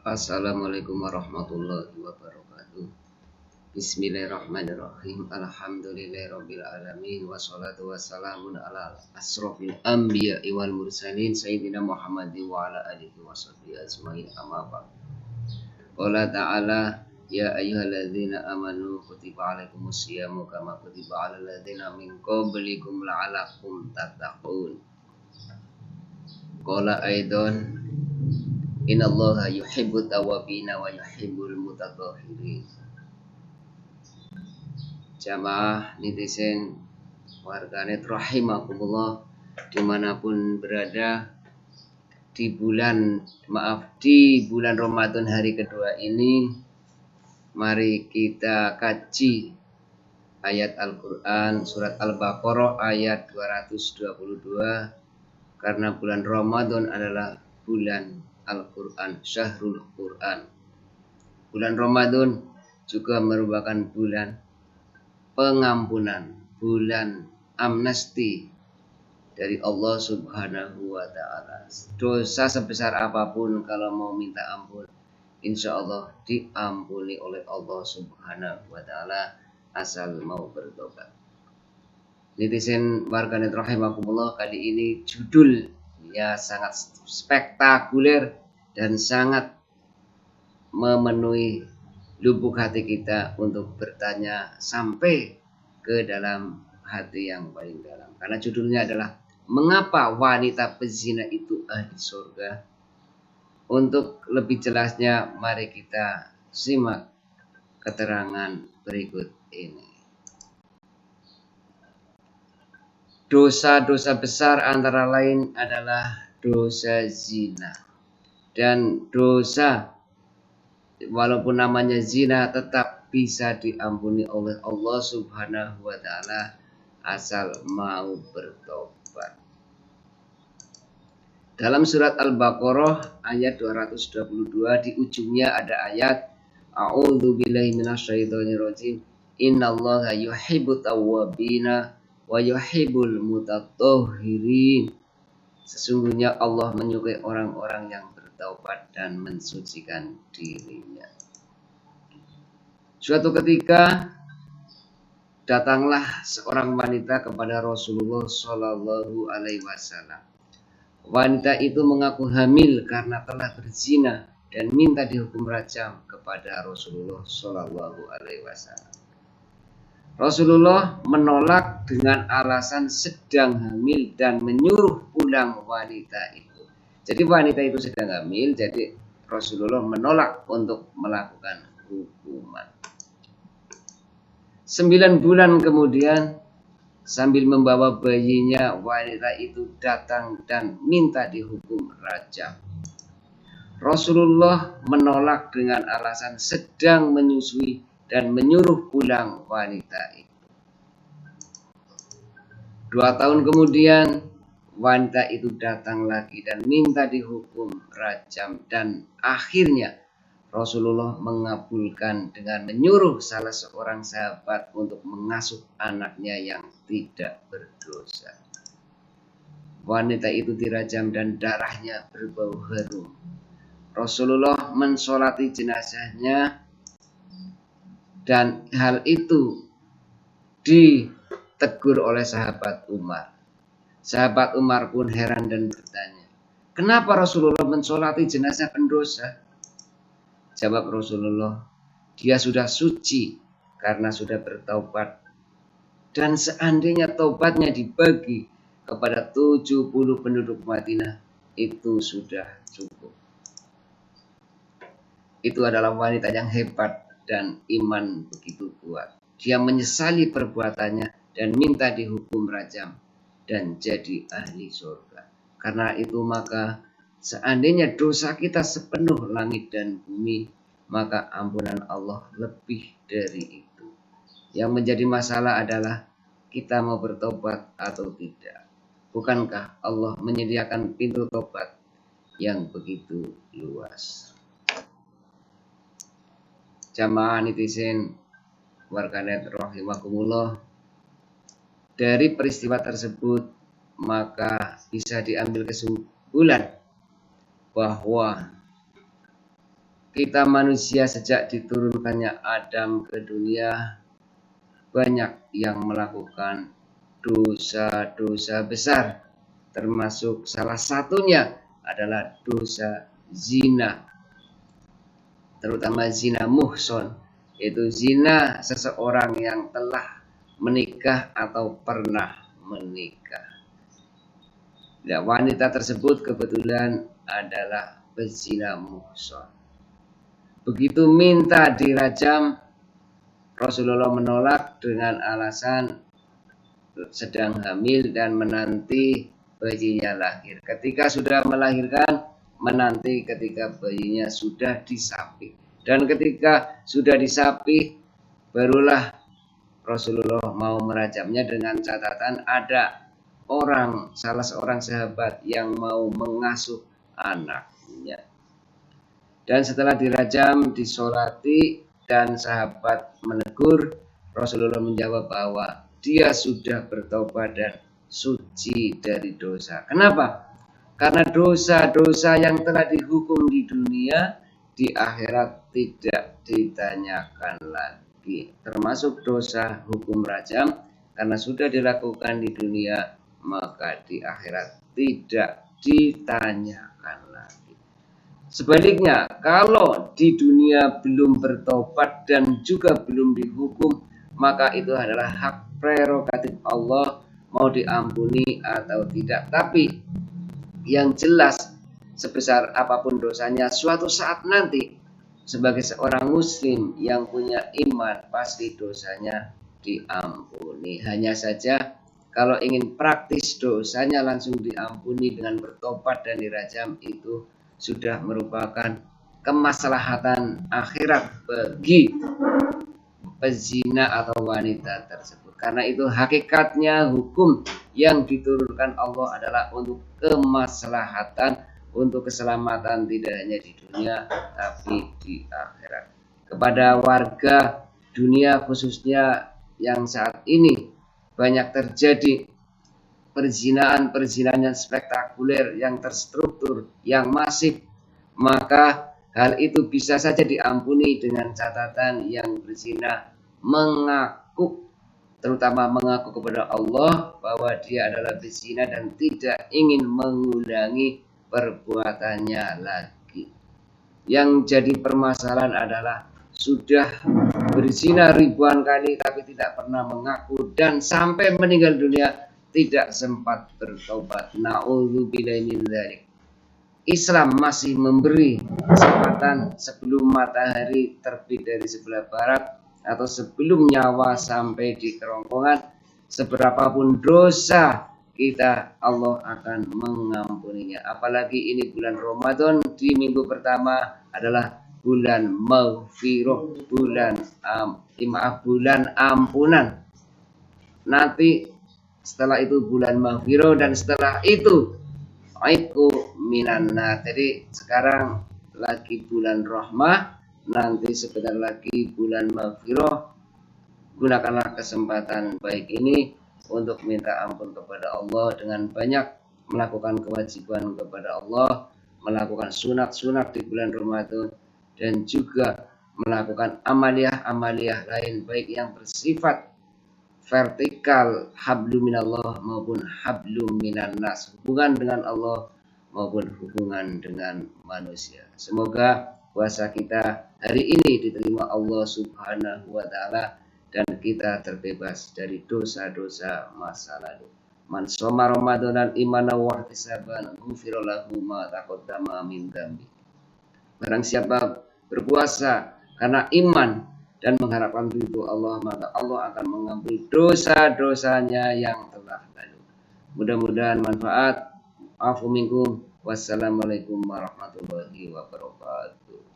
Assalamualaikum warahmatullahi wabarakatuh. Bismillahirrahmanirrahim. Alhamdulillahirabbil alamin wassalatu wassalamun ala asrofil anbiya'i wal mursalin sayyidina Muhammadin wa ala alihi washabbihi ajmain, amma ba'd. Qala ta'ala ya ayyuhalladzina amanu kutiba alaikumus syiyamu kama kutiba alal ladzina min qablikum la'allakum tattaqun. Qala aidan innallaha yuhibbut tawwabina wa yuhibbul mutatahhirin. Jamaah netizen warganet rahimakumullah dimanapun berada, di bulan Ramadan hari kedua ini, mari kita kaji ayat Al-Quran surat Al-Baqarah ayat 222, karena bulan Ramadan adalah bulan Al-Quran, Syahrul Quran. Bulan Ramadan juga merupakan bulan pengampunan, bulan amnesti dari Allah Subhanahu wa Ta'ala. Dosa sebesar apapun, kalau mau minta ampun, insya Allah diampuni oleh Allah Subhanahu wa Ta'ala, asal mau bertobat. Netizen warganet rahimakumullah, kali ini judul ya sangat spektakuler dan sangat memenuhi lubuk hati kita untuk bertanya sampai ke dalam hati yang paling dalam. Karena judulnya adalah mengapa wanita pezina itu ahli surga. Untuk lebih jelasnya, mari kita simak keterangan berikut ini. Dosa-dosa besar antara lain adalah dosa zina. Dan dosa, walaupun namanya zina, tetap bisa diampuni oleh Allah Subhanahu wa Ta'ala asal mau bertobat. Dalam surat Al-Baqarah ayat 222, di ujungnya ada ayat A'udzubillahi minasyaitonirrajim. Innallaha yuhibbut tawwabina wa yuhibbul mutatahhirin. Sesungguhnya Allah menyukai orang-orang yang bertaubat dan mensucikan dirinya. Suatu ketika datanglah seorang wanita kepada Rasulullah Shallallahu Alaihi Wasallam. Wanita itu mengaku hamil karena telah berzina dan minta dihukum rajam kepada Rasulullah Shallallahu Alaihi Wasallam. Rasulullah menolak dengan alasan sedang hamil dan menyuruh pulang wanita itu. Jadi wanita itu sedang hamil, jadi Rasulullah menolak untuk melakukan hukuman. 9 bulan kemudian, sambil membawa bayinya, wanita itu datang dan minta dihukum rajam. Rasulullah menolak dengan alasan sedang menyusui dan menyuruh pulang wanita itu. 2 tahun kemudian, wanita itu datang lagi dan minta dihukum rajam, dan akhirnya Rasulullah mengabulkan dengan menyuruh salah seorang sahabat untuk mengasuh anaknya yang tidak berdosa. Wanita itu dirajam dan darahnya berbau harum. Rasulullah mensolati jenazahnya, dan hal itu ditegur oleh sahabat Umar. Sahabat Umar pun heran dan bertanya, kenapa Rasulullah mensolati jenazah pendosa? Jawab Rasulullah, dia sudah suci karena sudah bertaubat, dan seandainya taubatnya dibagi kepada 70 penduduk Madinah, itu sudah cukup. Itu adalah wanita yang hebat dan iman begitu kuat. Dia menyesali perbuatannya dan minta dihukum rajam dan jadi ahli surga. Karena itu maka seandainya dosa kita sepenuh langit dan bumi, maka ampunan Allah lebih dari itu. Yang menjadi masalah adalah kita mau bertobat atau tidak. Bukankah Allah menyediakan pintu tobat yang begitu luas? Jamaah netizen warganet rahimakumullah, dari peristiwa tersebut maka bisa diambil kesimpulan bahwa kita manusia sejak diturunkannya Adam ke dunia banyak yang melakukan dosa-dosa besar, termasuk salah satunya adalah dosa zina, terutama zina muhson, yaitu zina seseorang yang telah menikah atau pernah menikah. Ya, wanita tersebut kebetulan adalah pezina muhson. Begitu minta dirajam, Rasulullah menolak dengan alasan sedang hamil dan menanti bayinya lahir. Ketika sudah melahirkan, menanti ketika bayinya sudah disapih. Dan ketika sudah disapih, barulah Rasulullah mau merajamnya dengan catatan ada salah seorang sahabat yang mau mengasuh anaknya. Dan setelah dirajam, disolati, dan sahabat menegur, Rasulullah menjawab bahwa dia sudah bertobat dan suci dari dosa. Kenapa? Karena dosa-dosa yang telah dihukum di dunia, di akhirat tidak ditanyakan lagi. Termasuk dosa hukum rajam, karena sudah dilakukan di dunia, maka di akhirat tidak ditanyakan lagi. Sebaliknya, kalau di dunia belum bertobat dan juga belum dihukum, maka itu adalah hak prerogatif Allah mau diampuni atau tidak. Tapi yang jelas, sebesar apapun dosanya, suatu saat nanti sebagai seorang muslim yang punya iman, pasti dosanya diampuni. Hanya saja kalau ingin praktis dosanya langsung diampuni dengan bertobat dan dirajam, itu sudah merupakan kemaslahatan akhirat bagi pezina atau wanita tersebut. Karena itu hakikatnya hukum yang diturunkan Allah adalah untuk kemaslahatan, untuk keselamatan tidak hanya di dunia tapi di akhirat. Kepada warga dunia khususnya yang saat ini banyak terjadi perzinaan yang spektakuler, yang terstruktur, yang masif, maka hal itu bisa saja diampuni dengan catatan yang berzina mengaku, terutama mengaku kepada Allah bahwa dia adalah berzina dan tidak ingin mengulangi perbuatannya lagi. Yang jadi permasalahan adalah sudah berzina ribuan kali tapi tidak pernah mengaku dan sampai meninggal dunia tidak sempat bertobat. Na'udzubillahi min dzalik. Islam masih memberi kesempatan sebelum matahari terbit dari sebelah barat atau sebelum nyawa sampai di kerongkongan. Seberapapun dosa kita, Allah akan mengampuninya. Apalagi ini bulan Ramadan, di minggu pertama adalah bulan maghfirah, bulan ampunan. Nanti setelah itu bulan maghfirah, dan setelah itu aiku minanna. Jadi sekarang lagi bulan rahmah, nanti sebentar lagi bulan maghfirah. Gunakanlah kesempatan baik ini untuk minta ampun kepada Allah dengan banyak melakukan kewajiban kepada Allah, melakukan sunat-sunat di bulan Ramadan, dan juga melakukan amaliyah-amaliyah lain baik yang bersifat vertikal, hablum minallah maupun hablum minannas, hubungan dengan Allah maupun hubungan dengan manusia. Semoga puasa kita hari ini diterima Allah Subhanahu wa taala dan kita terbebas dari dosa-dosa masa lalu. Man shoma ramadanan imanan wa ihtisaban ghufira lahu ma taqaddama min dzambi. Barang siapa berpuasa karena iman dan mengharapkan ridho Allah, maka Allah akan mengampuni dosa-dosanya yang telah lalu. Mudah-mudahan manfaat. Afu minkum. Wassalamualaikum warahmatullahi wabarakatuh.